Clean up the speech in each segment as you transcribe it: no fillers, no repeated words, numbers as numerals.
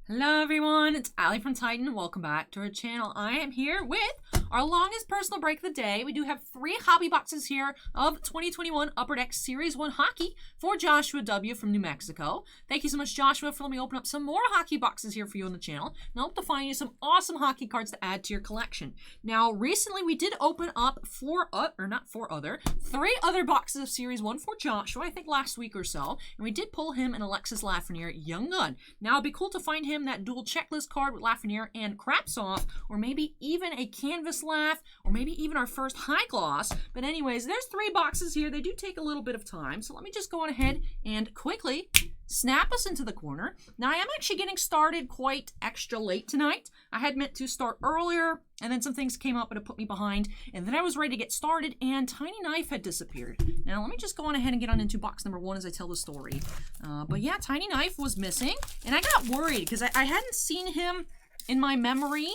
Hello everyone, it's Ali from Titan. Welcome back to our channel. I am here with our longest personal break of the day. We do have 3 hobby boxes here of 2021 Upper Deck Series 1 hockey for Joshua W. from New Mexico. Thank you so much, Joshua, for letting me open up some more hockey boxes here for you on the channel. And I hope to find you some awesome hockey cards to add to your collection. Now, recently we did open up 3 other boxes of Series 1 for Joshua, I think last week or so. And we did pull him an Alexis Lafreniere Young Gun. Now, it'd be cool to find him that dual checklist card with Lafreniere and Krapsov, or maybe even a canvas Laf, or maybe even our first high gloss. But anyways, there's 3 boxes here. They do take a little bit of time, so let me just go on ahead and quickly snap us into the corner. Now, I am actually getting started quite extra late tonight. I had meant to start earlier, and then some things came up and it put me behind, and then I was ready to get started, and Tiny Knife had disappeared. Now, let me just go on ahead and get on into box number 1 as I tell the story. But yeah, Tiny Knife was missing, and I got worried because I hadn't seen him in my memory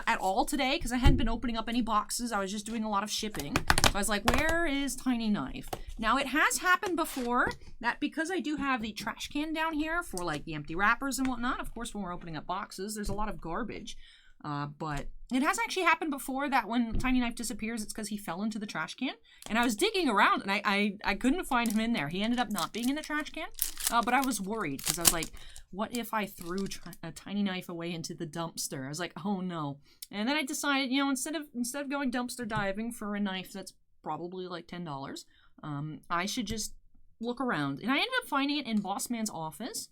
at all today because I hadn't been opening up any boxes. I was just doing a lot of shipping. So I was like, where is Tiny Knife? Now, it has happened before that because I do have the trash can down here for like the empty wrappers and whatnot. Of course, when we're opening up boxes, there's a lot of garbage. But it has actually happened before that when Tiny Knife disappears, it's because he fell into the trash can. And I was digging around and I couldn't find him in there. He ended up not being in the trash can. But I was worried because I was like, what if I threw a Tiny Knife away into the dumpster? I was like, oh no. And then I decided, you know, instead of going dumpster diving for a knife that's probably like $10, I should just look around. And I ended up finding it in Boss Man's office.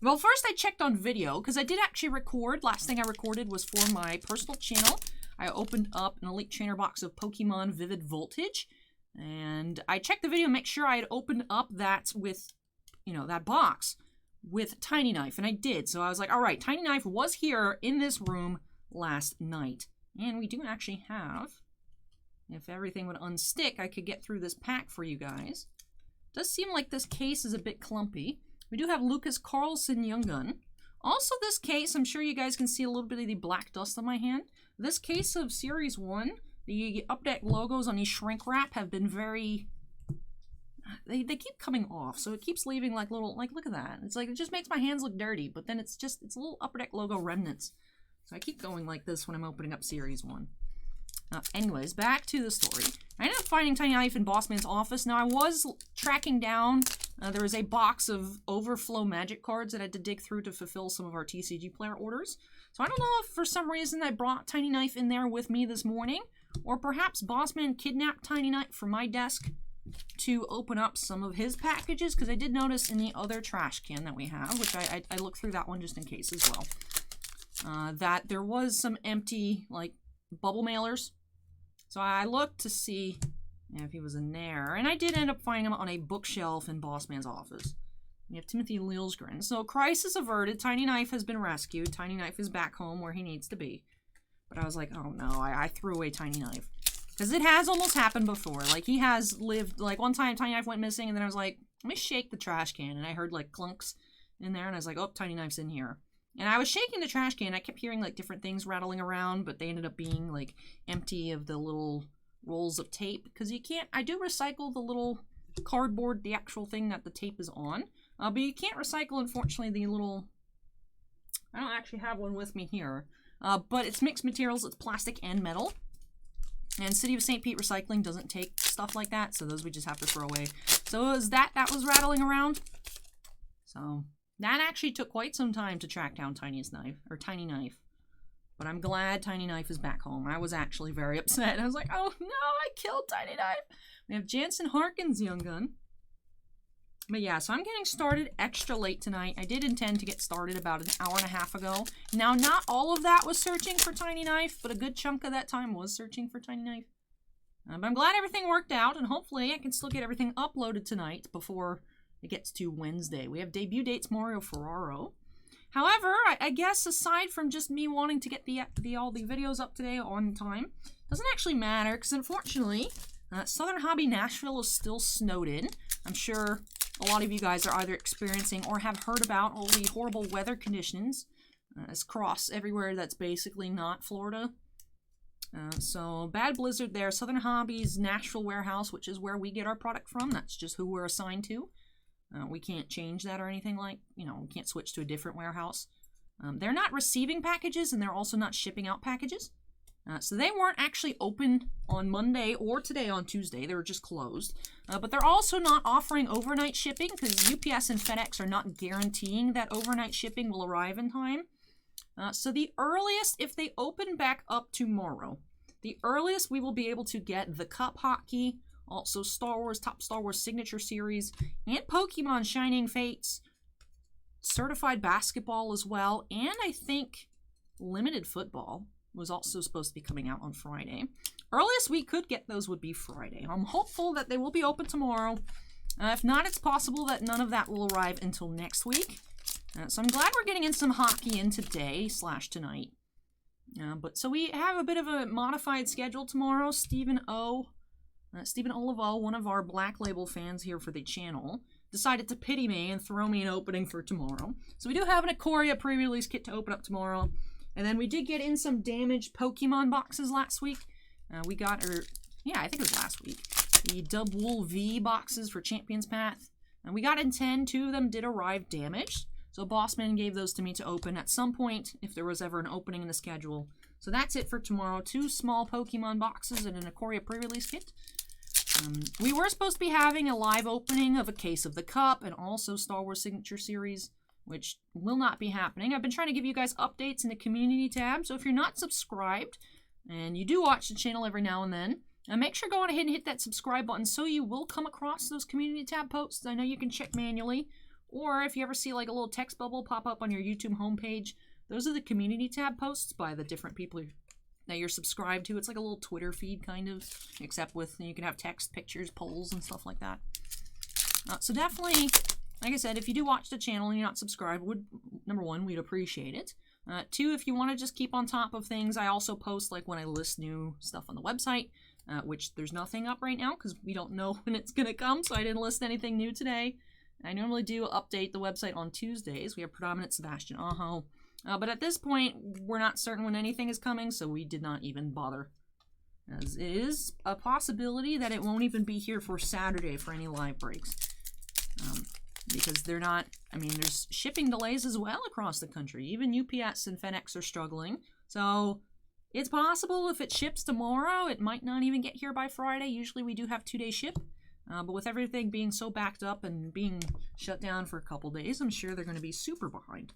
Well, first I checked on video, because I did actually record. Last thing I recorded was for my personal channel. I opened up an Elite Trainer box of Pokemon Vivid Voltage, and I checked the video to make sure I had opened up that with, you know, that box with Tiny Knife, and I did. So I was like, all right, Tiny Knife was here in this room last night. And we do actually have, if everything would unstick, I could get through this pack for you guys. Does seem like this case is a bit clumpy. We do have Lucas Carlson Young Gun. Also, this case, I'm sure you guys can see a little bit of the black dust on my hand. This case of Series 1, the Upper Deck logos on the shrink wrap have been very... They keep coming off, so it keeps leaving like little... Like, look at that. It's like, it just makes my hands look dirty, but then it's little Upper Deck logo remnants. So I keep going like this when I'm opening up Series 1. Anyways, back to the story. I ended up finding Tiny Knife in Bossman's office. Now, I was tracking down... there was a box of Overflow Magic cards that I had to dig through to fulfill some of our TCG player orders. So I don't know if for some reason I brought Tiny Knife in there with me this morning, or perhaps Bossman kidnapped Tiny Knife from my desk to open up some of his packages, because I did notice in the other trash can that we have, which I looked through that one just in case as well, that there was some empty, like, bubble mailers. So I looked to see if he was in there, and I did end up finding him on a bookshelf in Bossman's office. We have Timothy Liljegren. So, crisis averted. Tiny Knife has been rescued. Tiny Knife is back home where he needs to be. But I was like, oh no, I threw away Tiny Knife. Because it has almost happened before. Like, he has lived, like, one time Tiny Knife went missing, and then I was like, let me shake the trash can, and I heard, like, clunks in there, and I was like, oh, Tiny Knife's in here. And I was shaking the trash can, I kept hearing, like, different things rattling around, but they ended up being, like, empty of the little rolls of tape, because you can't, I do recycle the little cardboard, the actual thing that the tape is on, but you can't recycle, unfortunately, the little, I don't actually have one with me here, but it's mixed materials, it's plastic and metal, and City of St. Pete Recycling doesn't take stuff like that, so those we just have to throw away. So it was that was rattling around, so that actually took quite some time to track down Tiny Knife. But I'm glad Tiny Knife is back home. I was actually very upset. I was like, oh no, I killed Tiny Knife. We have Jansen Harkins Young Gun. But yeah, so I'm getting started extra late tonight. I did intend to get started about an hour and a half ago. Now, not all of that was searching for Tiny Knife, but a good chunk of that time was searching for Tiny Knife. But I'm glad everything worked out, and hopefully I can still get everything uploaded tonight before it gets to Wednesday. We have debut dates Mario Ferraro. However, I guess aside from just me wanting to get all the videos up today on time, doesn't actually matter, because unfortunately, Southern Hobby Nashville is still snowed in. I'm sure a lot of you guys are either experiencing or have heard about all the horrible weather conditions across everywhere that's basically not Florida. So, bad blizzard there. Southern Hobby's Nashville warehouse, which is where we get our product from. That's just who we're assigned to. We can't change that or anything like, you know, we can't switch to a different warehouse. They're not receiving packages, and they're also not shipping out packages. So they weren't actually open on Monday or today on Tuesday. They were just closed. But they're also not offering overnight shipping because UPS and FedEx are not guaranteeing that overnight shipping will arrive in time. So the earliest, if they open back up tomorrow, the earliest we will be able to get the Cup Hockey, also Star Wars, Top Star Wars Signature Series, and Pokemon Shining Fates, Certified Basketball as well, and I think Limited Football was also supposed to be coming out on Friday. Earliest we could get those would be Friday. I'm hopeful that they will be open tomorrow. If not, it's possible that none of that will arrive until next week. So I'm glad we're getting in some hockey in today / tonight. So we have a bit of a modified schedule tomorrow. Stephen Olivo, one of our Black Label fans here for the channel, decided to pity me and throw me an opening for tomorrow. So we do have an Ikoria pre-release kit to open up tomorrow. And then we did get in some damaged Pokemon boxes last week. We got, I think it was last week, the Double V boxes for Champions Path. And we got in 10. 2 of them did arrive damaged. So Bossman gave those to me to open at some point if there was ever an opening in the schedule. So that's it for tomorrow. 2 small Pokemon boxes and an Ikoria pre-release kit. We were supposed to be having a live opening of a case of the Cup and also Star Wars Signature Series, which will not be happening. I've been trying to give you guys updates in the community tab, so if you're not subscribed, and you do watch the channel every now and then, make sure to go on ahead and hit that subscribe button so you will come across those community tab posts. I know you can check manually, or if you ever see like a little text bubble pop up on your YouTube homepage, those are the community tab posts by the different people that you're subscribed to. It's like a little Twitter feed kind of, except with, you can have text, pictures, polls, and stuff like that. So definitely, like I said, if you do watch the channel and you're not subscribed, number 1, we'd appreciate it. 2, if you want to just keep on top of things, I also post like when I list new stuff on the website, which there's nothing up right now because we don't know when it's going to come, so I didn't list anything new today. I normally do update the website on Tuesdays. We have Predominant Sebastian Aho. But at this point, we're not certain when anything is coming, so we did not even bother. As it is a possibility that it won't even be here for Saturday for any live breaks. Because they're not, there's shipping delays as well across the country. Even UPS and FedEx are struggling. So it's possible if it ships tomorrow, it might not even get here by Friday. Usually we do have 2-day ship. But with everything being so backed up and being shut down for a couple days, I'm sure they're going to be super behind.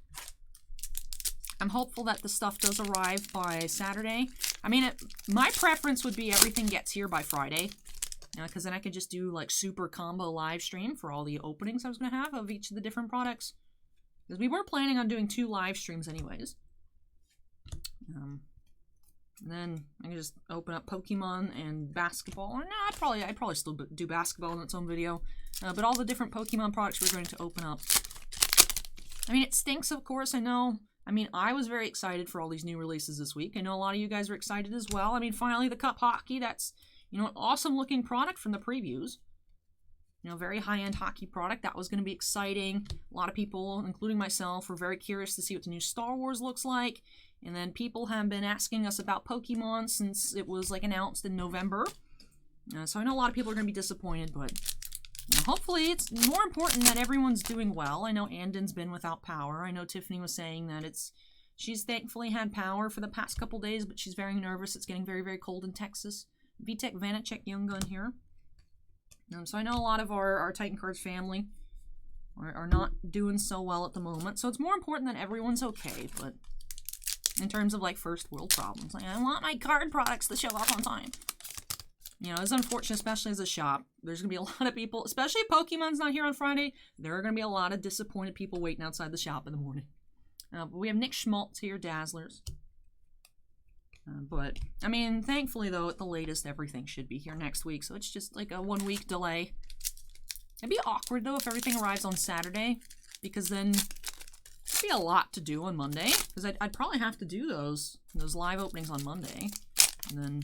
I'm hopeful that the stuff does arrive by Saturday. My preference would be everything gets here by Friday. Because then I could just do like super combo live stream for all the openings I was going to have of each of the different products. Because we were planning on doing 2 live streams anyways. And then I can just open up Pokemon and basketball. Or no, I'd probably still do basketball in its own video. But all the different Pokemon products we're going to open up. It stinks, of course, I know. I was very excited for all these new releases this week. I know a lot of you guys are excited as well. Finally the Cup Hockey, that's, an awesome looking product from the previews. Very high-end hockey product. That was going to be exciting. A lot of people, including myself, were very curious to see what the new Star Wars looks like. And then people have been asking us about Pokemon since it was announced in November. So I know a lot of people are going to be disappointed, but hopefully it's more important that everyone's doing well. I know Andon's been without power. I know Tiffany was saying that she's thankfully had power for the past couple days, but she's very nervous. It's getting very, very cold in Texas. VTech Vanacek Young Gun here. So I know a lot of our Titan Cards family are not doing so well at the moment. So it's more important that everyone's okay, but in terms of first world problems. I want my card products to show up on time. It's unfortunate, especially as a shop. There's going to be a lot of people, especially if Pokemon's not here on Friday, there are going to be a lot of disappointed people waiting outside the shop in the morning. But we have Nick Schmaltz here, Dazzlers. But, thankfully, though, at the latest, everything should be here next week. So it's just like a 1-week delay. It'd be awkward, though, if everything arrives on Saturday. Because then it'd be a lot to do on Monday. Because I'd probably have to do those live openings on Monday. And then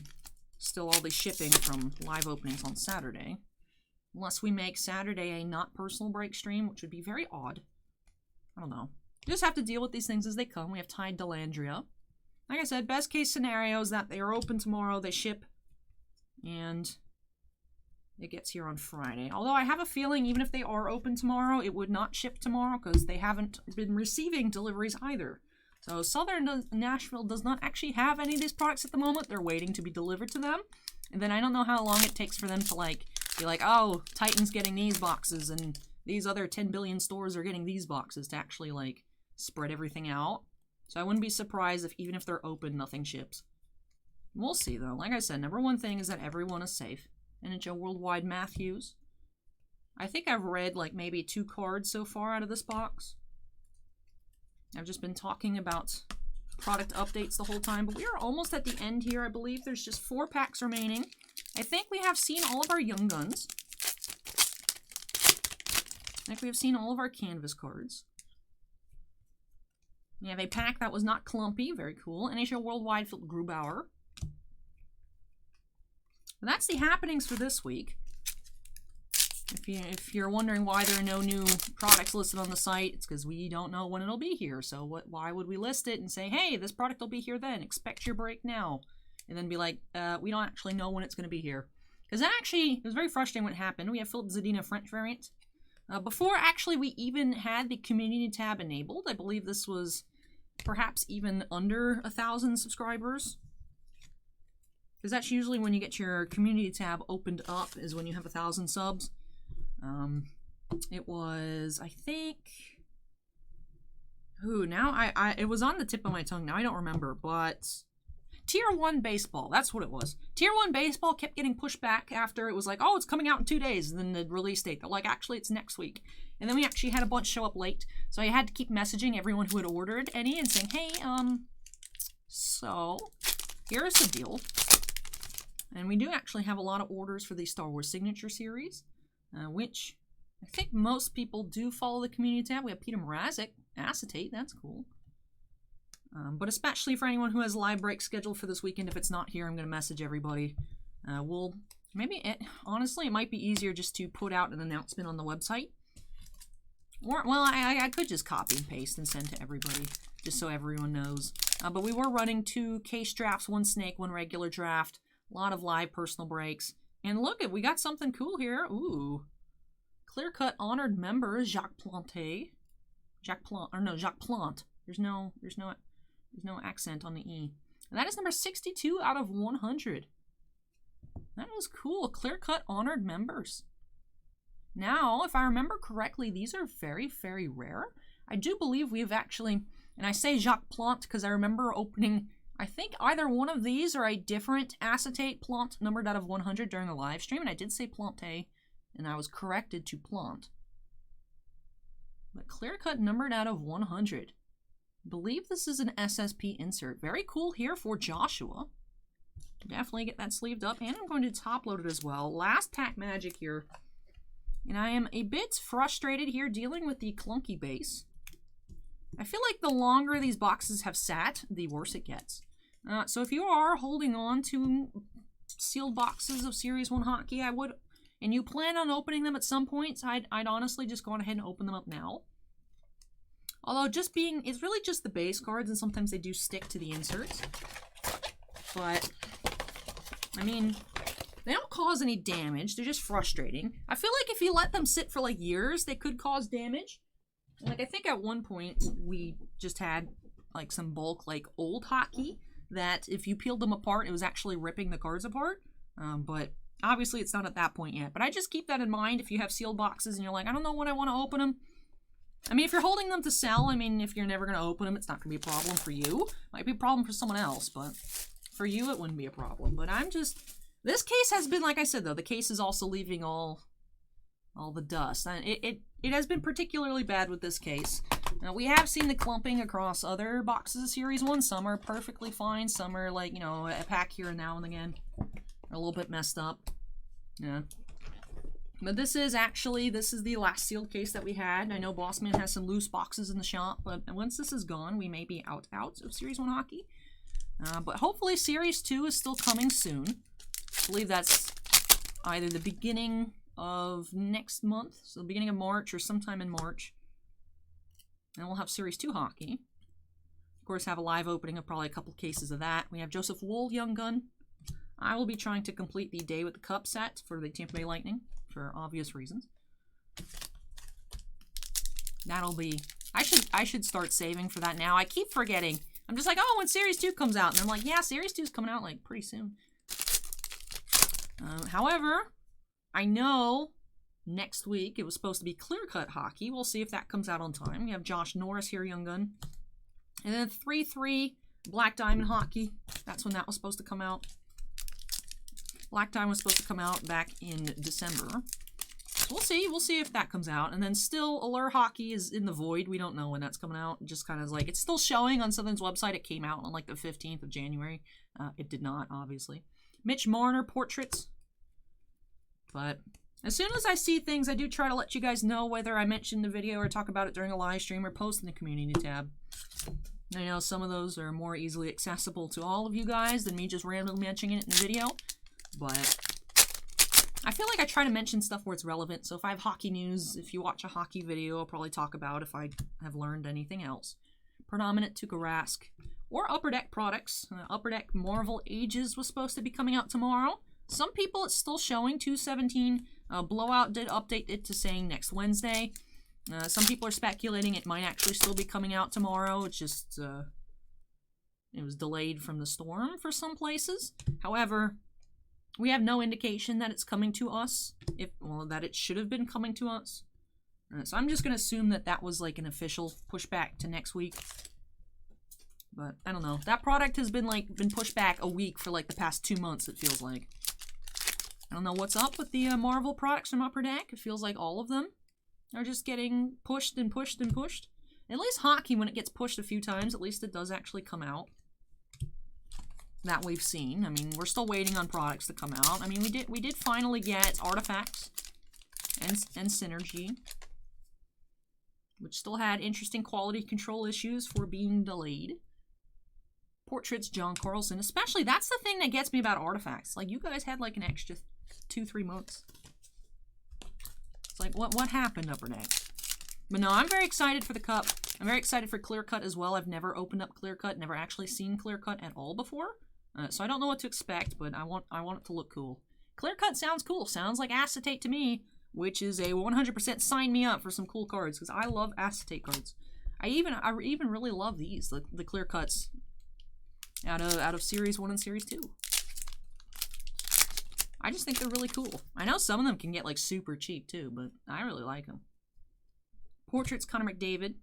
still all the shipping from live openings on Saturday. Unless we make Saturday a not personal break stream, which would be very odd. I don't know. You just have to deal with these things as they come. We have Tide Delandria. Like I said, best case scenario is that they are open tomorrow, they ship, and it gets here on Friday. Although I have a feeling even if they are open tomorrow, it would not ship tomorrow because they haven't been receiving deliveries either. So Southern Nashville does not actually have any of these products at the moment. They're waiting to be delivered to them. And then I don't know how long it takes for them to like be like, oh, Titan's getting these boxes and these other 10 billion stores are getting these boxes to actually like spread everything out. So I wouldn't be surprised if even if they're open, nothing ships. We'll see though. Like I said, number one thing is that everyone is safe. NHL Worldwide Matthews. I think I've read like maybe 2 cards so far out of this box. I've just been talking about product updates the whole time, but we are almost at the end here. I believe there's just 4 packs remaining. I think we have seen all of our Young Guns. I think we have seen all of our Canvas cards. We have a pack that was not clumpy. Very cool. NHL Worldwide Philip Grubauer. And that's the happenings for this week. If you're wondering why there are no new products listed on the site, it's because we don't know when it'll be here. So why would we list it and say, hey, this product will be here then. Expect your break now. And then be like, we don't actually know when it's going to be here. Because that actually, it was very frustrating when it happened. We have Philip Zadina French variant. Before actually we even had the community tab enabled, I believe this was perhaps even under 1,000 subscribers. Because that's usually when you get your community tab opened up, is when you have 1,000 subs. It was, I think, now it was on the tip of my tongue. Now I don't remember, but Tier 1 Baseball, that's what it was. Tier 1 Baseball kept getting pushed back after it was like, oh, it's coming out in 2 days, and then the release date. They're like, actually, it's next week. And then we actually had a bunch show up late, so I had to keep messaging everyone who had ordered any and saying, hey, so here's the deal. And we do actually have a lot of orders for the Star Wars Signature Series, which I think most people do follow the community tab. We have Peter Mrazek, Acetate, that's cool. But especially for anyone who has live break scheduled for this weekend, if it's not here, I'm going to message everybody. Honestly, it might be easier just to put out an announcement on the website. Or, well, I could just copy and paste and send to everybody, just so everyone knows. But we were running 2 case drafts, 1 snake, 1 regular draft. A lot of live personal breaks. And look, we got something cool here. Ooh. Clear-cut honored member, Jacques Plante. Jacques Plante. There's no accent on the E. And that is number 62 out of 100. That was cool. Clear-cut honored members. Now, if I remember correctly, these are very, very rare. I do believe we've actually, and I say Jacques Plante because I remember opening, I think either one of these or a different acetate Plante numbered out of 100 during a live stream, and I did say Plante, and I was corrected to Plante. But clear-cut numbered out of 100. I believe this is an SSP insert. Very cool here for Joshua. Definitely get that sleeved up, and I'm going to top load it as well. Last pack magic here. And I am a bit frustrated here dealing with the clunky base. I feel like the longer these boxes have sat, the worse it gets. So if you are holding on to sealed boxes of Series 1 hockey, and you plan on opening them at some point, I'd honestly just go ahead and open them up now. Although it's really just the base cards, and sometimes they do stick to the inserts. But, I mean, they don't cause any damage. They're just frustrating. I feel like if you let them sit for like years, they could cause damage. Like, I think at one point we just had like some bulk, like old hockey, that if you peeled them apart, it was actually ripping the cards apart. But obviously it's not at that point yet. But I just keep that in mind if you have sealed boxes and you're like, I don't know when I want to open them. I mean, if you're holding them to sell, I mean, if you're never going to open them, it's not going to be a problem for you. Might be a problem for someone else, but for you, it wouldn't be a problem. But this case has been, like I said, though, the case is also leaving all the dust. And it has been particularly bad with this case. Now, we have seen the clumping across other boxes of Series 1. Some are perfectly fine. Some are like, a pack here and now and again. Are a little bit messed up. Yeah. But this is the last sealed case that we had. I know Bossman has some loose boxes in the shop, but once this is gone, we may be out of Series 1 hockey. But hopefully Series 2 is still coming soon. I believe that's either the beginning of next month, so the beginning of March or sometime in March. And we'll have Series 2 hockey. Of course, have a live opening of probably a couple cases of that. We have Joseph Wool, Young Gun. I will be trying to complete the Day with the Cup set for the Tampa Bay Lightning, for obvious reasons. That'll be... I should start saving for that now. I keep forgetting. I'm just like, oh, when Series 2 comes out. And I'm like, yeah, Series 2 is coming out, like, pretty soon. However, I know next week it was supposed to be clear-cut hockey. We'll see if that comes out on time. We have Josh Norris here, Young Gun. And then 3-3 Black Diamond hockey. That's when that was supposed to come out. Black Diamond was supposed to come out back in December. So we'll see. We'll see if that comes out. And then still, Allure Hockey is in the void. We don't know when that's coming out. Just kind of like, it's still showing on Southern's website. It came out on like the 15th of January. It did not, obviously. Mitch Marner portraits. But as soon as I see things, I do try to let you guys know whether I mention the video or talk about it during a live stream or post in the community tab. I know some of those are more easily accessible to all of you guys than me just randomly mentioning it in the video. But I feel like I try to mention stuff where it's relevant. So if I have hockey news, if you watch a hockey video, I'll probably talk about if I have learned anything else. Predominant Tuukka Rask or Upper Deck products. Upper Deck Marvel Ages was supposed to be coming out tomorrow. Some people it's still showing 2/17. Blowout did update it to saying next Wednesday. Some people are speculating it might actually still be coming out tomorrow. It's just it was delayed from the storm for some places. However, we have no indication that it's coming to us. That it should have been coming to us. So I'm just going to assume that that was like an official pushback to next week. But I don't know. That product has been pushed back a week for like the past 2 months, it feels like. I don't know what's up with the Marvel products from Upper Deck. It feels like all of them are just getting pushed and pushed and pushed. At least hockey, when it gets pushed a few times, at least it does actually come out. That we've seen. I mean, we're still waiting on products to come out. I mean, we did finally get Artifacts and Synergy, which still had interesting quality control issues for being delayed. Portraits, John Carlson. Especially, that's the thing that gets me about Artifacts. Like, you guys had like an extra 2-3 months. It's like, what happened, Upper Deck? But no, I'm very excited for the cup. I'm very excited for Clear Cut as well. I've never opened up Clear Cut, never actually seen Clear Cut at all before. So I don't know what to expect, but I want it to look cool. Clear Cut sounds cool. Sounds like acetate to me, which is a 100% sign me up for some cool cards, because I love acetate cards. I even really love these, the Clear Cuts out of Series 1 and Series 2. I just think they're really cool. I know some of them can get like super cheap too, but I really like them. Portraits, Connor McDavid.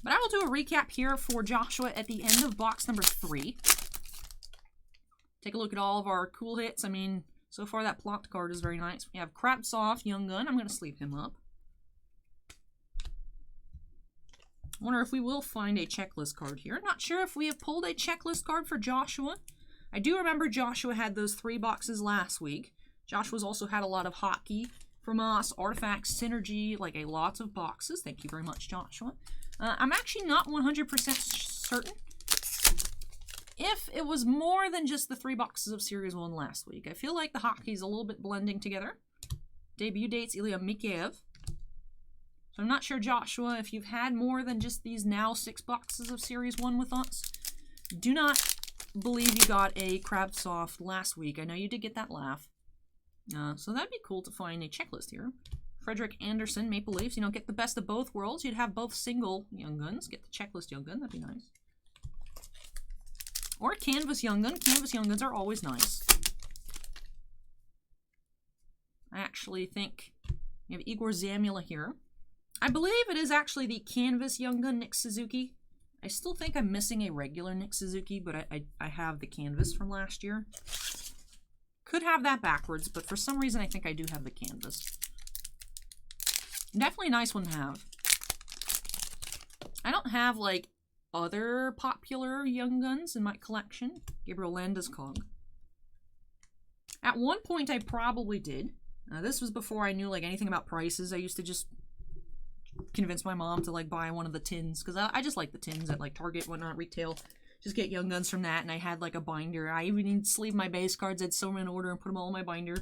But I will do a recap here for Joshua at the end of box number 3. Take a look at all of our cool hits. I mean, so far that plopped card is very nice. We have Kravtsov, Young Gun. I'm going to sleeve him up. I wonder if we will find a checklist card here. Not sure if we have pulled a checklist card for Joshua. I do remember Joshua had those 3 boxes last week. Joshua's also had a lot of hockey from us, Artifacts, Synergy, like a lot of boxes. Thank you very much, Joshua. I'm actually not 100% certain if it was more than just the 3 boxes of Series 1 last week. I feel like the hockey's a little bit blending together. Debut dates, Ilya Mikheyev. So I'm not sure, Joshua, if you've had more than just these now 6 boxes of Series 1 with us. Do not believe you got a Kravtsov last week. I know you did get that laugh. So that'd be cool to find a checklist here. Frederick Anderson, Maple Leafs. You know, get the best of both worlds. You'd have both single Young Guns. Get the checklist Young Gun. That'd be nice. Or Canvas Young Gun. Canvas Young Guns are always nice. I actually think you have Igor Zamula here. I believe it is actually the Canvas Young Gun Nick Suzuki. I still think I'm missing a regular Nick Suzuki, but I have the Canvas from last year. Could have that backwards, but for some reason I think I do have the Canvas. Definitely a nice one to have. I don't have, like, other popular Young Guns in my collection. Gabriel Landeskog. At one point, I probably did. This was before I knew, like, anything about prices. I used to just convince my mom to, like, buy one of the tins. Because I just like the tins at, like, Target, whatnot, retail. Just get Young Guns from that, and I had, like, a binder. I even need to sleeve my base cards. I'd sew them in order and put them all in my binder.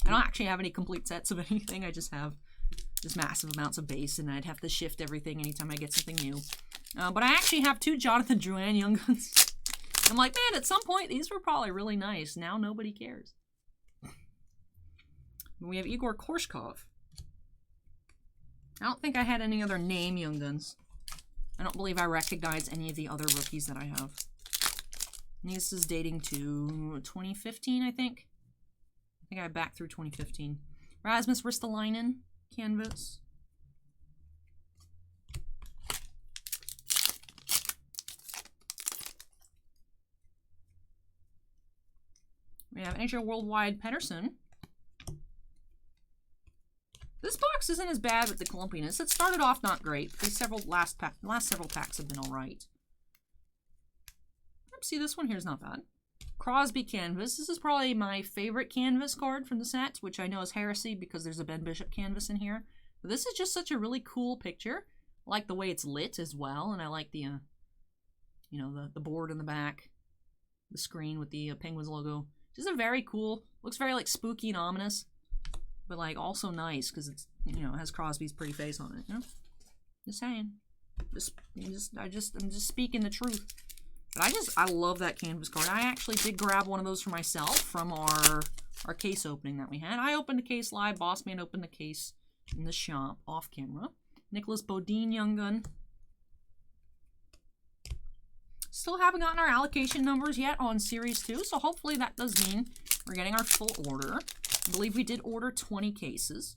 I don't actually have any complete sets of anything. I just have just massive amounts of base, and I'd have to shift everything anytime I get something new. But I actually have 2 Jonathan Drouin Young Guns. I'm like, man, at some point, these were probably really nice. Now nobody cares. We have Igor Korshkov. I don't think I had any other name Young Guns. I don't believe I recognize any of the other rookies that I have. And this is dating to 2015, I think. I think I back through 2015. Rasmus Ristolainen, canvas. We have NHL Worldwide Pettersson. This box isn't as bad with the clumpiness. It started off not great. These last several packs have been alright. See, this one here is not bad. Crosby canvas. This is probably my favorite canvas card from the set, which I know is heresy because there's a Ben Bishop canvas in here. But this is just such a really cool picture. I like the way it's lit as well, and I like the, you know, the board in the back, the screen with the Penguins logo. Just a very cool. Looks very like spooky and ominous, but like also nice because it's, you know, it has Crosby's pretty face on it. You know, just saying. I'm just speaking the truth. But I love that canvas card. I actually did grab one of those for myself from our case opening that we had. I opened the case live. Bossman opened the case in the shop off camera. Nicholas Bodine Young Gun. Still haven't gotten our allocation numbers yet on Series 2, so hopefully that does mean we're getting our full order. I believe we did order 20 cases,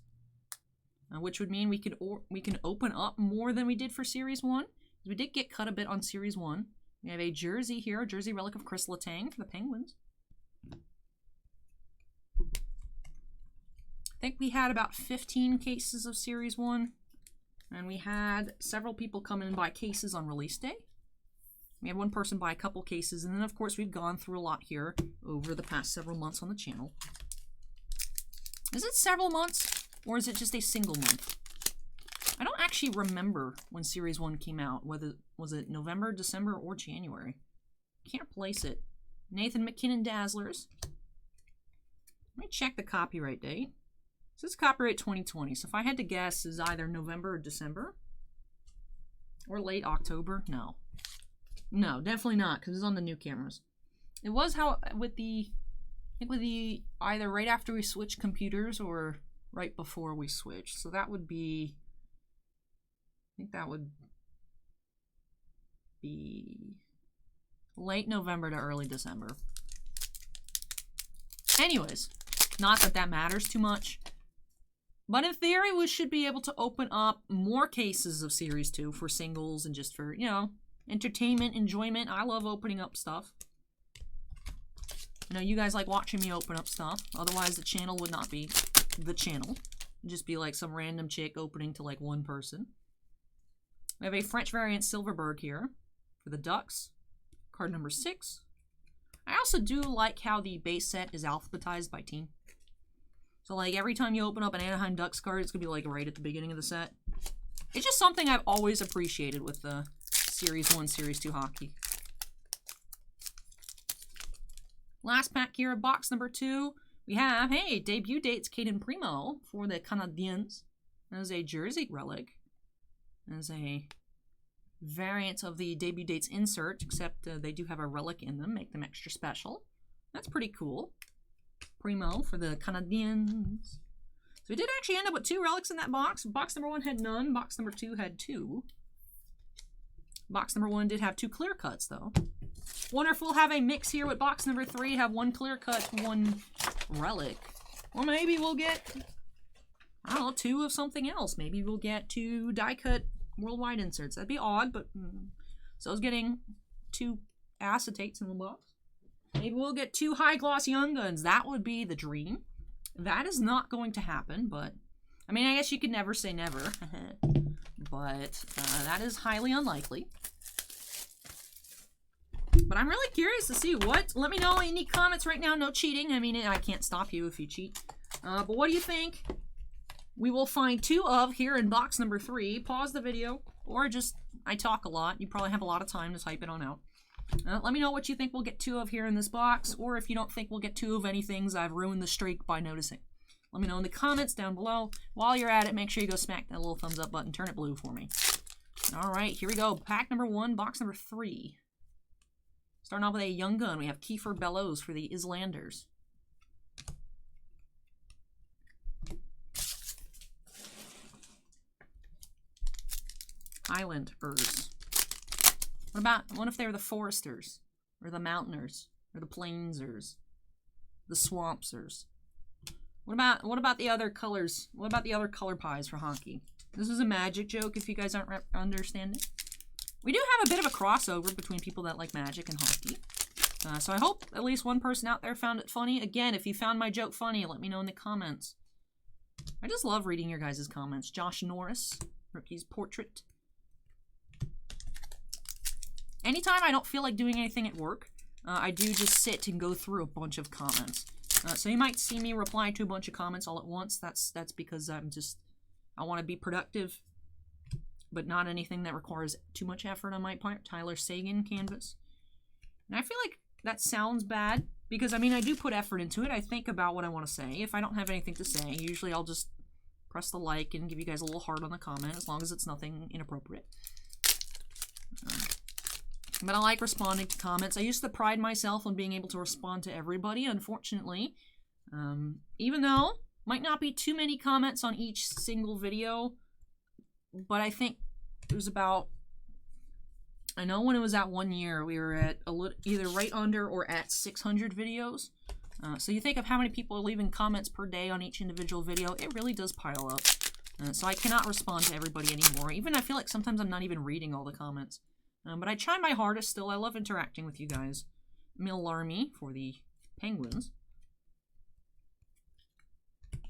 which would mean we can open up more than we did for Series 1. We did get cut a bit on Series 1. We have a jersey here, a jersey relic of Chris Letang for the Penguins. I think we had about 15 cases of Series 1, and we had several people come in and buy cases on release day. We had one person buy a couple cases, and then of course we've gone through a lot here over the past several months on the channel. Is it several months, or is it just a single month? I don't actually remember when Series 1 came out, whether was it November, December, or January. Can't place it. Nathan McKinnon Dazzlers. Let me check the copyright date. This is copyright 2020, so if I had to guess, is either November or December? Or late October? No. No, definitely not, because it's on the new cameras. It was how with the either right after we switched computers or right before we switched. So that would be, I think that would be late November to early December. Anyways, not that that matters too much. But in theory, we should be able to open up more cases of Series 2 for singles and just for, you know, entertainment, enjoyment. I love opening up stuff. I know you guys like watching me open up stuff. Otherwise, the channel would not be the channel. It'd just be like some random chick opening to like one person. We have a French variant Silverberg here for the Ducks. Card number 6. I also do like how the base set is alphabetized by team. So like every time you open up an Anaheim Ducks card, it's going to be like right at the beginning of the set. It's just something I've always appreciated with the Series 1, Series 2 hockey. Last pack here of box number 2. We have, hey, debut dates Caden Primo for the Canadiens. As a jersey relic. As a variant of the debut dates insert, except they do have a relic in them, make them extra special. That's pretty cool. Primo for the Canadiens. So we did actually end up with 2 relics in that box. Box number 1 had none. Box number 2 had 2. Box number 1 did have 2 clear cuts, though. Wonder if we'll have a mix here with box number 3, have 1 clear cut, 1 relic. Or maybe we'll get, I don't know, 2 of something else. Maybe we'll get 2 die-cut worldwide inserts. That'd be odd, but so I was getting 2 acetates in one box. Maybe we'll get 2 high-gloss Young Guns. That would be the dream. That is not going to happen, but I mean, I guess you could never say never. But that is highly unlikely. But I'm really curious to see what. Let me know any comments right now. No cheating. I mean, I can't stop you if you cheat. But what do you think we will find 2 of here in box number 3? Pause the video, or just, I talk a lot. You probably have a lot of time to type it on out. Let me know what you think we'll get 2 of here in this box, or if you don't think we'll get 2 of anything, I've ruined the streak by noticing. Let me know in the comments down below. While you're at it, make sure you go smack that little thumbs up button. Turn it blue for me. All right, here we go. Pack number 1, box number 3. Starting off with a young gun, we have Kiefer Bellows for the Islanders. Highlanders. What if they were the Foresters? Or the Mountainers? Or the Plainsers? The Swampsers? What about the other colors? What about the other color pies for hockey? This is a Magic joke if you guys aren't understanding. We do have a bit of a crossover between people that like Magic and hockey. So I hope at least one person out there found it funny. Again, if you found my joke funny, let me know in the comments. I just love reading your guys' comments. Josh Norris, Rookie's Portrait. Anytime I don't feel like doing anything at work, I do just sit and go through a bunch of comments. So you might see me reply to a bunch of comments all at once. That's because I want to be productive, but not anything that requires too much effort on my part. Tyler Sagan canvas. And I feel like that sounds bad because, I mean, I do put effort into it. I think about what I want to say. If I don't have anything to say, usually I'll just press the like and give you guys a little heart on the comment as long as it's nothing inappropriate. But I like responding to comments. I used to pride myself on being able to respond to everybody. Unfortunately, even though might not be too many comments on each single video, but I think it was about, I know when it was at 1 year, we were at either right under or at 600 videos. So you think of how many people are leaving comments per day on each individual video, it really does pile up. So I cannot respond to everybody anymore. Even I feel like sometimes I'm not even reading all the comments. But I try my hardest still. I love interacting with you guys. Millarmy for the Penguins.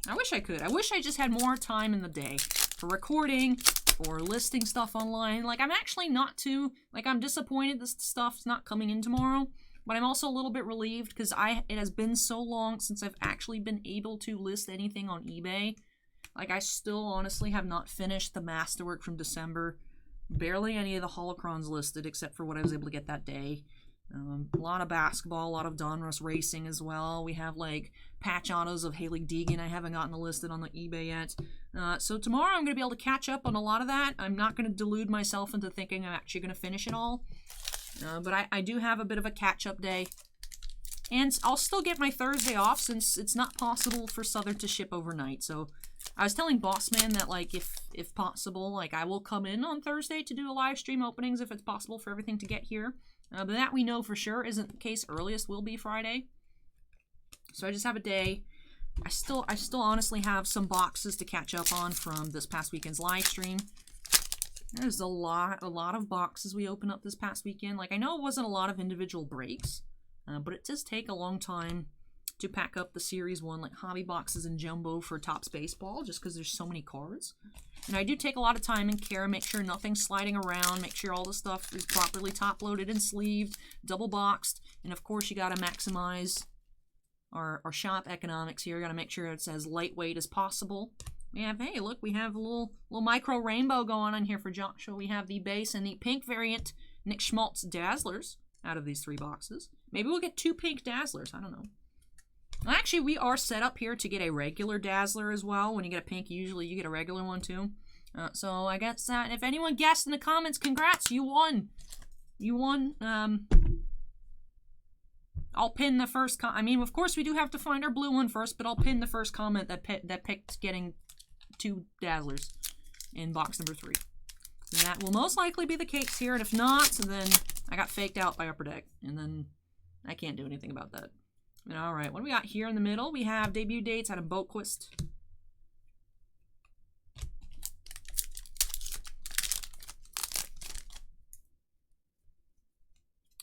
I wish I could. I wish I just had more time in the day for recording or listing stuff online. Like, I'm actually not too... Like, I'm disappointed this stuff's not coming in tomorrow. But I'm also a little bit relieved because it has been so long since I've actually been able to list anything on eBay. Like, I still honestly have not finished the masterwork from December. Barely any of the holocrons listed except for what I was able to get that day. A lot of basketball, a lot of Donruss racing as well. We have like patch autos of Haley Deegan I haven't gotten listed on the eBay yet. So tomorrow I'm going to be able to catch up on a lot of that. I'm not going to delude myself into thinking I'm actually going to finish it all. But I do have a bit of a catch-up day. And I'll still get my Thursday off since it's not possible for Southern to ship overnight. So I was telling Bossman that, like, if possible, like, I will come in on Thursday to do a live stream openings if it's possible for everything to get here. But that we know for sure isn't the case. Earliest will be Friday. So I just have a day. I still honestly have some boxes to catch up on from this past weekend's live stream. There's a lot of boxes we opened up this past weekend. Like, I know it wasn't a lot of individual breaks, but it does take a long time to pack up the Series 1, like, hobby boxes and jumbo for Topps Baseball, just because there's so many cards. And I do take a lot of time and care, make sure nothing's sliding around, make sure all the stuff is properly top-loaded and sleeved, double-boxed, and of course you gotta maximize our shop economics here. You gotta make sure it's as lightweight as possible. We have, hey, look, we have a little micro rainbow going on here for Joshua. We have the base and the pink variant Nick Schmaltz Dazzlers out of these 3 boxes. Maybe we'll get 2 pink Dazzlers, I don't know. Actually, we are set up here to get a regular Dazzler as well. When you get a pink, usually you get a regular one too. So I guess that if anyone guessed in the comments, congrats, you won. You won. I'll pin the first I mean, of course, we do have to find our blue one first, but I'll pin the first comment that picked getting 2 Dazzlers in box number 3. And that will most likely be the case here, and if not, then I got faked out by Upper Deck, and then I can't do anything about that. All right, what do we got here in the middle? We have debut dates out of Boquist.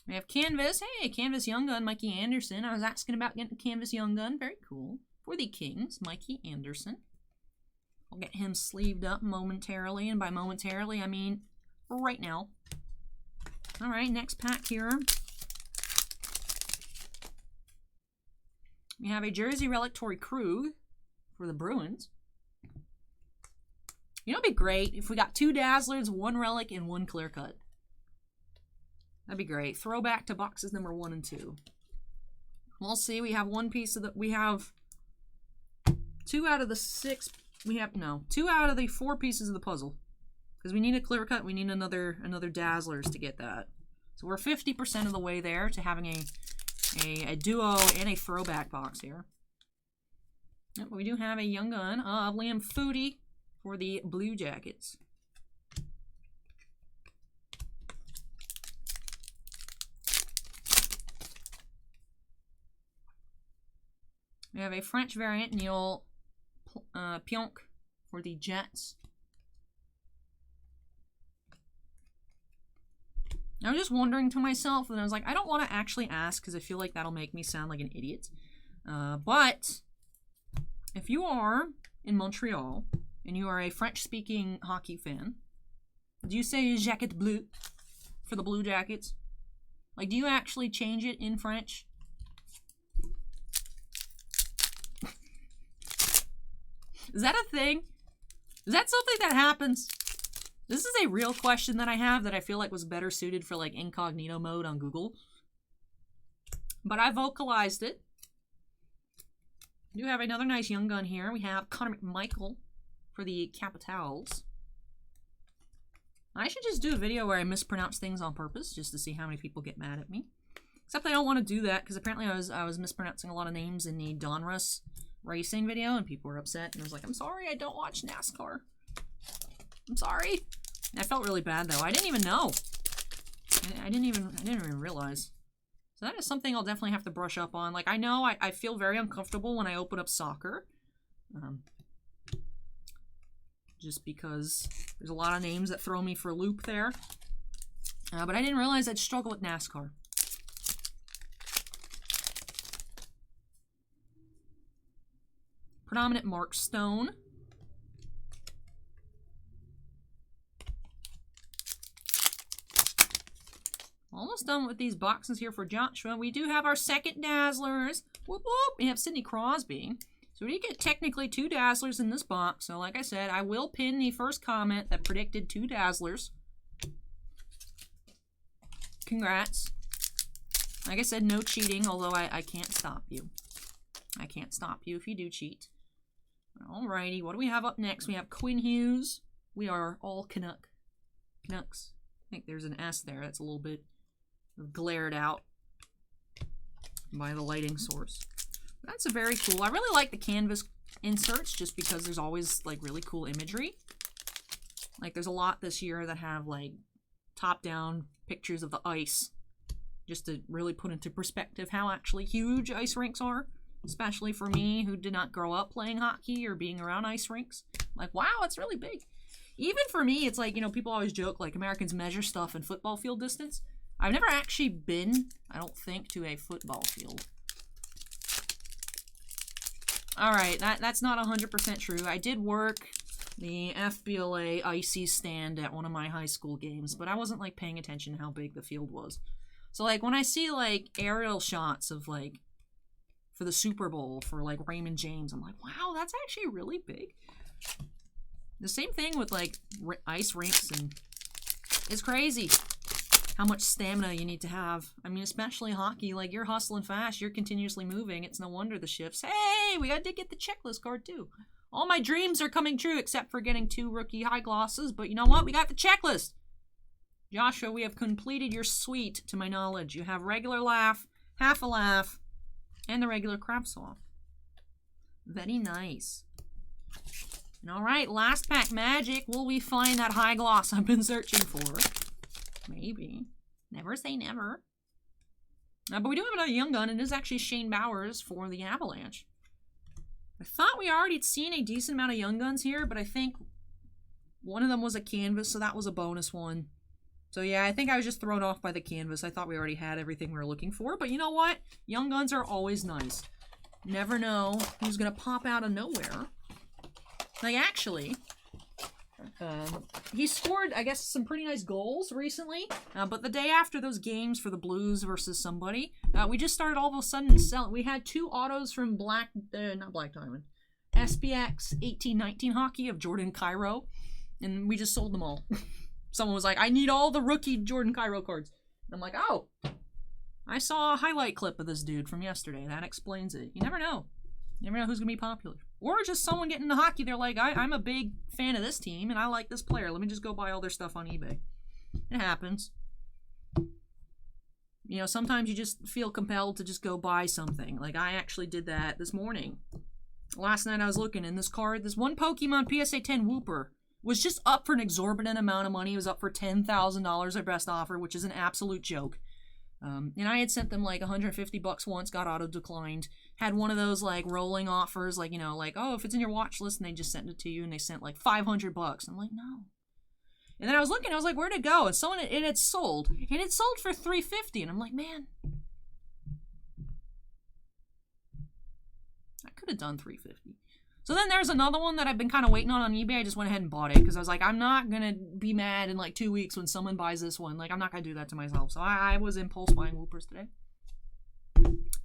We have Canvas. Hey, Canvas Young Gun, Mikey Anderson. I was asking about getting Canvas Young Gun. Very cool. For the Kings, Mikey Anderson. I'll get him sleeved up momentarily, and by momentarily, I mean right now. All right, next pack here. We have a Jersey Relic Torrey Krug for the Bruins. You know, it'd be great if we got 2 Dazzlers, 1 Relic, and 1 Clear Cut. That'd be great. Throwback to boxes number 1 and 2. We'll see. We have 1 piece of the... We have 2 out of the 6... We have... No. 2 out of the 4 pieces of the puzzle. Because we need a Clear Cut. We need another Dazzlers to get that. So we're 50% of the way there to having a duo and a throwback box here. Yep, we do have a young gun of Liam Foudy for the Blue Jackets. We have a French variant, Neil Pionk for the Jets. I was just wondering to myself, and I was like, I don't want to actually ask because I feel like that'll make me sound like an idiot. But if you are in Montreal and you are a French-speaking hockey fan, do you say Jacket Bleu for the Blue Jackets? Like, do you actually change it in French? Is that a thing? Is that something that happens? This is a real question that I have that I feel like was better suited for like incognito mode on Google. But I vocalized it. We do have another nice young gun here. We have Connor McMichael for the Capitals. I should just do a video where I mispronounce things on purpose just to see how many people get mad at me. Except I don't want to do that because apparently I was mispronouncing a lot of names in the Donruss racing video and people were upset and I was like, I'm sorry, I don't watch NASCAR. I'm sorry. I felt really bad though. I didn't even know. I didn't even realize. So that is something I'll definitely have to brush up on. Like I know I feel very uncomfortable when I open up soccer. Just because there's a lot of names that throw me for a loop there. But I didn't realize I'd struggle with NASCAR. Predominant Mark Stone. Almost done with these boxes here for Joshua. We do have our second Dazzlers. Whoop whoop. We have Sidney Crosby. So we get technically 2 Dazzlers in this box. So like I said, I will pin the first comment that predicted 2 Dazzlers. Congrats. Like I said, no cheating, although I can't stop you. I can't stop you if you do cheat. Alrighty, what do we have up next? We have Quinn Hughes. We are all Canucks. I think there's an S there. That's a little bit glared out by the lighting source. That's a very cool. I really like the canvas inserts just because there's always like really cool imagery. Like there's a lot this year that have like top-down pictures of the ice just to really put into perspective how actually huge ice rinks are. Especially for me, who did not grow up playing hockey or being around ice rinks. Like, wow, it's really big. Even for me, it's like, you know, people always joke, like, Americans measure stuff in football field distance. I've never actually been, I don't think, to a football field. Alright, that's not 100% true. I did work the FBLA icy stand at one of my high school games, but I wasn't, like, paying attention to how big the field was. So, like, when I see, like, aerial shots of, like, for the Super Bowl for like Raymond James, I'm like, wow, that's actually really big. The same thing with like ice rinks, and it's crazy how much stamina you need to have. I mean, especially hockey, like you're hustling fast, you're continuously moving. It's no wonder the shifts. Hey, we did get the checklist card too. All my dreams are coming true except for getting 2 rookie high glosses, but you know what? We got the checklist. Joshua, we have completed your suite to my knowledge. You have regular laugh, half a laugh, and the regular crab sauce. Very nice. And alright, last pack magic. Will we find that high gloss I've been searching for? Maybe. Never say never. But we do have another young gun, and it is actually Shane Bowers for the Avalanche. I thought we already seen a decent amount of young guns here, but I think one of them was a canvas, so that was a bonus one. So yeah, I think I was just thrown off by the canvas. I thought we already had everything we were looking for. But you know what? Young guns are always nice. Never know who's going to pop out of nowhere. Like, actually, he scored, I guess, some pretty nice goals recently. But the day after those games for the Blues versus somebody, we just started all of a sudden selling. We had 2 autos from not Black Diamond, SPX 1819 hockey of Jordan Cairo. And we just sold them all. Someone was like, I need all the rookie Jordan Cairo cards. And I'm like, oh, I saw a highlight clip of this dude from yesterday. That explains it. You never know. You never know who's going to be popular. Or just someone getting into hockey. They're like, I'm a big fan of this team, and I like this player. Let me just go buy all their stuff on eBay. It happens. You know, sometimes you just feel compelled to just go buy something. Like, I actually did that this morning. Last night I was looking, and this card, this one Pokemon PSA 10 Wooper, was just up for an exorbitant amount of money. It was up for $10,000 at best offer, which is an absolute joke. And I had sent them like 150 bucks once, got auto declined. Had one of those like rolling offers, like, you know, like, oh, if it's in your watch list, and they just sent it to you, and they sent like 500 bucks. I'm like, no. And then I was looking, I was like, where'd it go? And someone, it had sold, and it sold for $350, and I'm like, man, I could have done $350. So then there's another one that I've been kind of waiting on eBay. I just went ahead and bought it because I was like, I'm not going to be mad in like 2 weeks when someone buys this one. Like, I'm not going to do that to myself. So I was impulse buying Woopers today.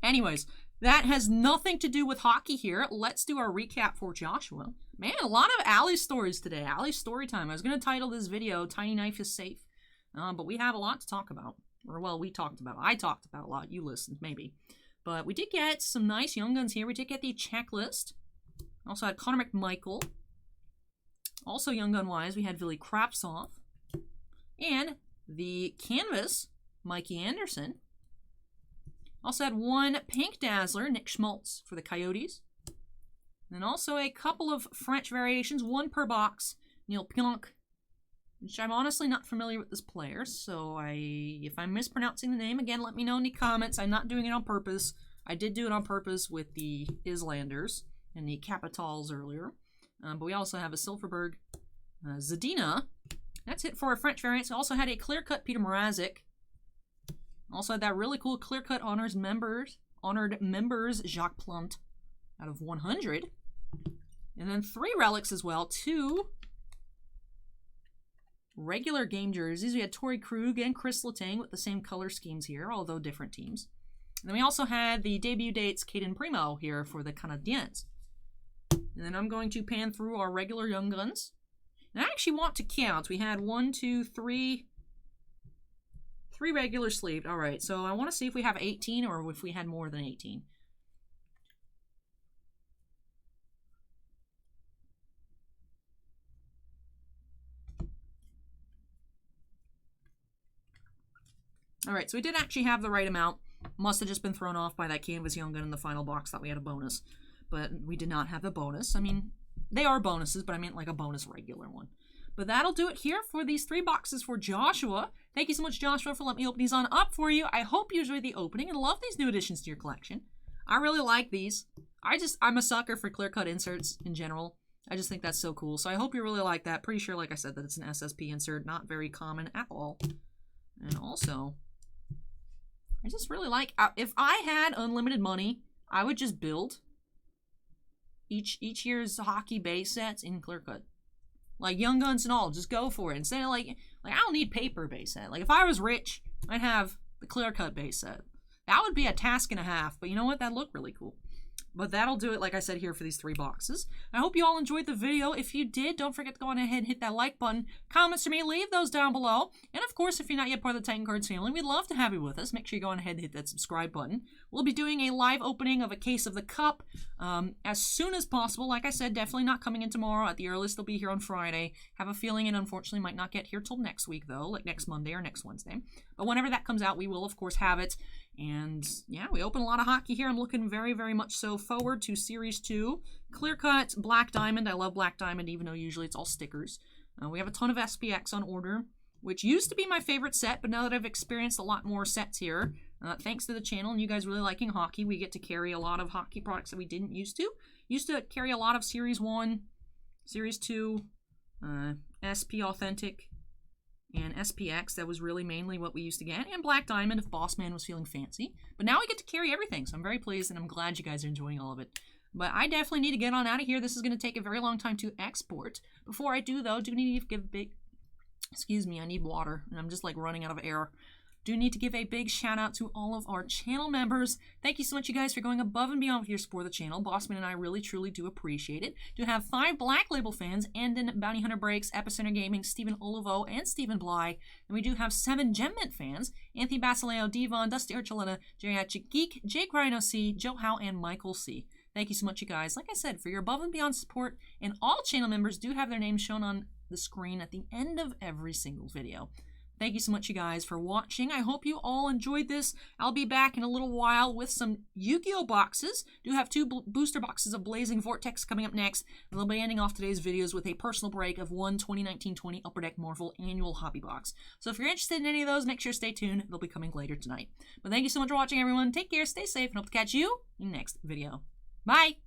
Anyways, that has nothing to do with hockey here. Let's do our recap for Joshua. Man, a lot of Allie stories today. Allie story time. I was going to title this video, Tiny Knife is Safe. But we have a lot to talk about. Or, well, we talked about. I talked about a lot. You listened, maybe. But we did get some nice Young Guns here. We did get the checklist. Also had Connor McMichael. Also Young Gun-wise, we had Billy Krapsov. And the canvas, Mikey Anderson. Also had one Pink Dazzler, Nick Schmaltz for the Coyotes. And also a couple of French variations, one per box, Neil Pionk, which I'm honestly not familiar with this player, so if I'm mispronouncing the name, again, let me know in the comments. I'm not doing it on purpose. I did do it on purpose with the Islanders and the Capitals earlier. But we also have a Silverberg, Zadina. That's it for our French variants. We also had a clear-cut Peter Mrazek. Also had that really cool clear-cut honored members Jacques Plante out of 100. And then 3 relics as well. 2 regular game jerseys. We had Torrey Krug and Chris Letang with the same color schemes here, although different teams. And then we also had the debut dates Caden Primo here for the Canadiens. And then I'm going to pan through our regular Young Guns. And I actually want to count. We had 3 regular sleeved. All right, so I want to see if we have 18 or if we had more than 18. All right, so we did actually have the right amount. Must have just been thrown off by that canvas Young Gun in the final box. Thought we had a bonus. But we did not have a bonus. I mean, they are bonuses, but I meant like a bonus regular one. But that'll do it here for these 3 boxes for Joshua. Thank you so much, Joshua, for letting me open these on up for you. I hope you enjoyed the opening and love these new additions to your collection. I really like these. I'm a sucker for clear-cut inserts in general. I just think that's so cool. So I hope you really like that. Pretty sure, like I said, that it's an SSP insert. Not very common at all. And also, I just really like... if I had unlimited money, I would just build each year's hockey base sets in clear cut, like Young Guns and all. Just go for it instead of like I don't need paper base set. Like if I was rich, I'd have the clear cut base set. That would be a task and a half, but you know what? That'd look really cool. But that'll do it, like I said, here for these 3 boxes. I hope you all enjoyed the video. If you did, don't forget to go on ahead and hit that like button. Comments to me, leave those down below. And of course, if you're not yet part of the Titan Cards family, we'd love to have you with us. Make sure you go on ahead and hit that subscribe button. We'll be doing a live opening of a case of the Cup as soon as possible. Like I said, definitely not coming in tomorrow. At the earliest, they'll be here on Friday. Have a feeling it unfortunately might not get here till next week, though, like next Monday or next Wednesday. But whenever that comes out, we will, of course, have it. And yeah, we open a lot of hockey here. I'm looking very, very much so forward to Series 2. Clear cut Black Diamond. I love Black Diamond, even though usually it's all stickers. We have a ton of SPX on order, which used to be my favorite set, but now that I've experienced a lot more sets here, thanks to the channel and you guys really liking hockey, we get to carry a lot of hockey products that we didn't used to. Used to carry a lot of Series 1, Series 2, SP Authentic, and SPX. That was really mainly what we used to get, and Black Diamond if Boss Man was feeling fancy. But now we get to carry everything, so I'm very pleased and I'm glad you guys are enjoying all of it. But I definitely need to get on out of here. This is going to take a very long time to export. Before I do, though, do need to give a big... Excuse me, I need water, and I'm just like running out of air. Do need to give a big shout out to all of our channel members. Thank you so much, you guys, for going above and beyond with your support of the channel. Bossman and I really, truly do appreciate it. Do have 5 Black Label fans, Andon, Bounty Hunter Breaks, Epicenter Gaming, Stephen Olivo, and Stephen Bly. And we do have 7 Gemmint fans, Anthony Basileo, Devon, Dusty Archuleta, Geriatric Geek, Jake Rhino C, Joe Howe, and Michael C. Thank you so much, you guys. Like I said, for your above and beyond support, and all channel members do have their names shown on the screen at the end of every single video. Thank you so much, you guys, for watching. I hope you all enjoyed this. I'll be back in a little while with some Yu-Gi-Oh boxes. Do have 2 booster boxes of Blazing Vortex coming up next. And I'll be ending off today's videos with a personal break of one 2019-20 Upper Deck Marvel Annual Hobby Box. So if you're interested in any of those, make sure to stay tuned. They'll be coming later tonight. But thank you so much for watching, everyone. Take care, stay safe, and hope to catch you in the next video. Bye!